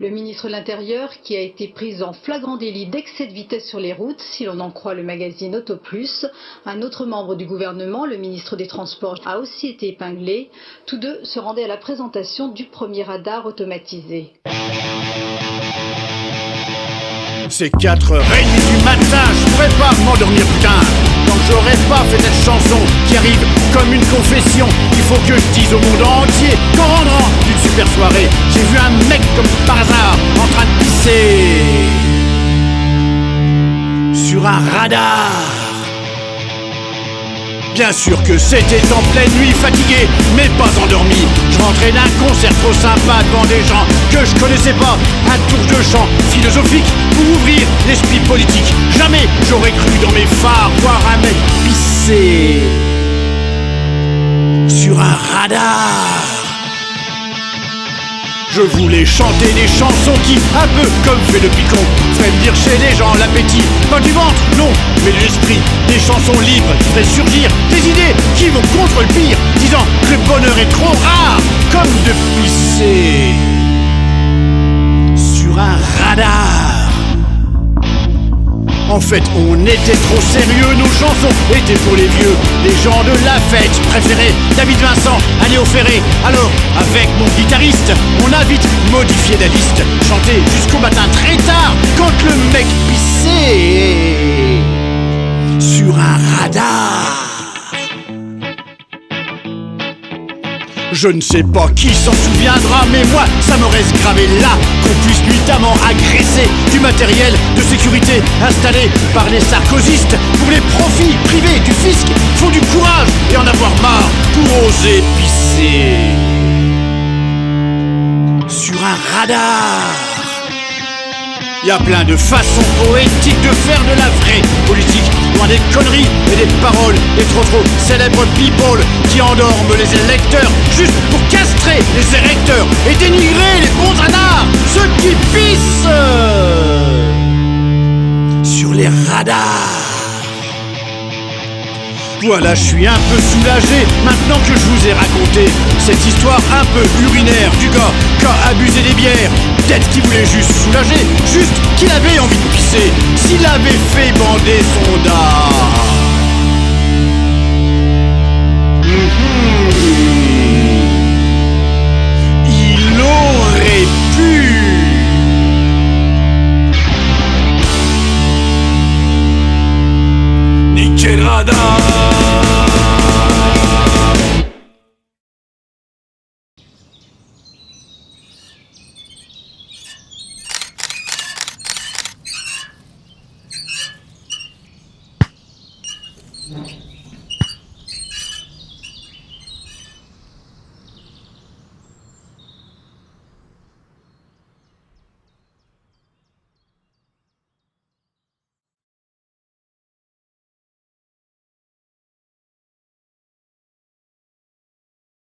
Le ministre de l'Intérieur, qui a été pris en flagrant délit d'excès de vitesse sur les routes, si l'on en croit le magazine Autoplus. Un autre membre du gouvernement, le ministre des Transports, a aussi été épinglé. Tous deux se rendaient à la présentation du premier radar automatisé. C'est 4h30 du matin, je pourrais pas m'endormir, putain. Quand j'aurais pas fait cette chanson qui arrive comme une confession, il faut que je dise au monde entier qu'en rentrant d'une super soirée, j'ai vu un mec comme par hasard en train de pisser sur un radar. Bien sûr que c'était en pleine nuit, fatigué, mais pas endormi. Je rentrais d'un concert trop sympa devant des gens que je connaissais pas. Un tour de chant philosophique pour ouvrir l'esprit politique. Jamais j'aurais cru dans mes phares voir un mec pisser sur un radar. Je voulais chanter des chansons qui, un peu comme fait le picon, feraient venir chez les gens l'appétit. Pas du ventre, non, mais de l'esprit. Des chansons libres qui feraient surgir des idées qui vont contre le pire, disant que le bonheur est trop rare, comme de pisser sur un radar. En fait, on était trop sérieux, nos chansons étaient pour les vieux, les gens de la fête préféraient David Vincent, Léo Ferré. Alors, avec mon guitariste, on a vite modifié la liste, chanté jusqu'au matin très tard, quand le mec pissait sur un radar. Je ne sais pas qui s'en souviendra, mais moi, ça me reste gravé là, qu'on puisse nuitamment agresser du matériel de sécurité installé par les sarkozystes pour les profits privés du fisc. Faut du courage et en avoir marre pour oser pisser sur un radar. Y a plein de façons poétiques de faire de la vraie politique, loin des conneries et des paroles des trop célèbres people qui endorment les électeurs juste pour castrer les érecteurs et dénigrer les bons anards, ceux qui pissent sur les radars. Voilà, je suis un peu soulagé maintenant que je vous ai raconté cette histoire un peu urinaire du gars qui a abusé des bières. Peut-être qu'il voulait juste soulager, juste qu'il avait envie de pisser, s'il avait fait bander son dard. Il aurait pu. Niquer le radar. Ouais.